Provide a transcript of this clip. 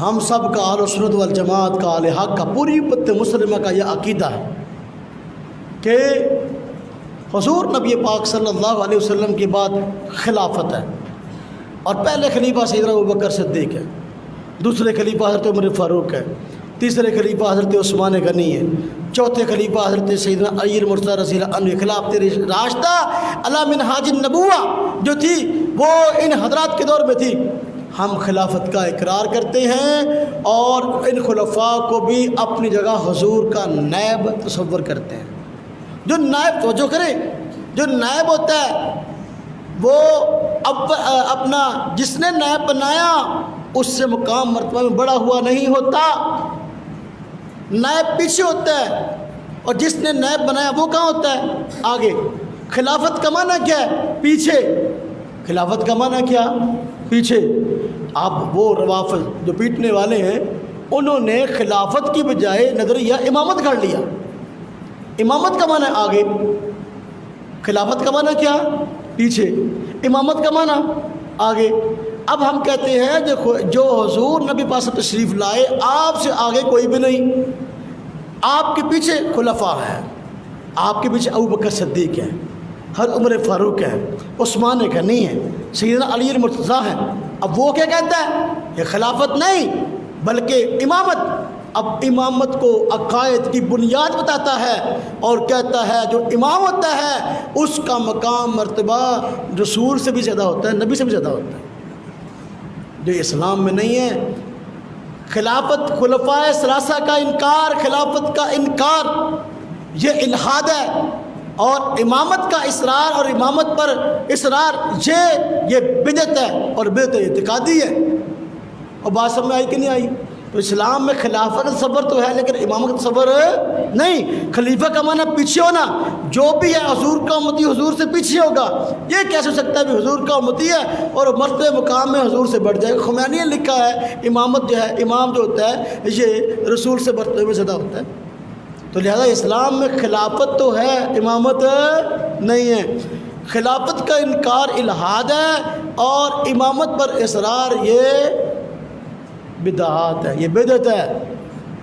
ہم سب کا اہل سنت والجماعت کا، اہل حق کا، پوری امت مسلمہ کا یہ عقیدہ ہے کہ حضور نبی پاک صلی اللہ علیہ وسلم کے بعد خلافت ہے، اور پہلے خلیفہ سیدنا ابوبکر صدیق ہے، دوسرے خلیفہ حضرت عمر فاروق ہے، تیسرے خلیفہ حضرت عثمان غنی ہے، چوتھے خلیفہ حضرت سیدنا علی المرتضیٰ رضی اللہ عنہ۔ خلافت راشدہ علی منہاج النبوہ جو تھی وہ ان حضرات کے دور میں تھی۔ ہم خلافت کا اقرار کرتے ہیں اور ان خلفاء کو بھی اپنی جگہ حضور کا نائب تصور کرتے ہیں۔ جو نائب، توجہ کریں، جو نائب ہوتا ہے وہ اپنا جس نے نائب بنایا اس سے مقام مرتبہ میں بڑا ہوا نہیں ہوتا، نائب پیچھے ہوتا ہے، اور جس نے نائب بنایا وہ کہاں ہوتا ہے؟ آگے۔ خلافت کا معنی کیا ہے؟ پیچھے۔ خلافت کا معنی کیا؟ پیچھے۔ اب وہ روافض جو پیٹنے والے ہیں انہوں نے خلافت کی بجائے نظریہ امامت کر لیا۔ امامت کا معنی آگے، خلافت کا معنی کیا؟ پیچھے، امامت کا معنی آگے۔ اب ہم کہتے ہیں جو حضور نبی پاک تشریف لائے آپ سے آگے کوئی بھی نہیں، آپ کے پیچھے خلفاء ہیں، آپ کے پیچھے ابوبکر صدیق ہے، حضرت عمر فاروق ہے، عثمان غنی ہے، سیدنا علی المرتضیٰ ہے۔ اب وہ کیا کہتا ہے؟ یہ خلافت نہیں بلکہ امامت۔ اب امامت کو عقائد کی بنیاد بتاتا ہے اور کہتا ہے جو امام ہوتا ہے اس کا مقام مرتبہ رسول سے بھی زیادہ ہوتا ہے، نبی سے بھی زیادہ ہوتا ہے، جو اسلام میں نہیں ہے۔ خلافت، خلفاء ثلاثہ کا انکار، خلافت کا انکار یہ الحاد ہے، اور امامت کا اصرار اور امامت پر اصرار یہ بدعت ہے، اور بدعت اعتقادی ہے۔ اور بات سمجھ میں آئی کہ نہیں آئی؟ تو اسلام میں خلافت کا تصور تو ہے لیکن امامت کا تصور نہیں۔ خلیفہ کا معنی پیچھے ہونا، جو بھی ہے حضور کا امتی حضور سے پیچھے ہوگا۔ یہ کیسے ہو سکتا ہے بھی حضور کا امتی ہے اور مرتبہ مقام میں حضور سے بڑھ جائے گا؟ خمینی نے لکھا ہے امامت جو ہے، امام جو ہوتا ہے یہ رسول سے مرتبہ میں زیادہ ہوتا ہے۔ تو لہذا اسلام میں خلافت تو ہے، امامت نہیں ہے۔ خلافت کا انکار الحاد ہے اور امامت پر اصرار یہ بدعات ہے، یہ بدعت ہے۔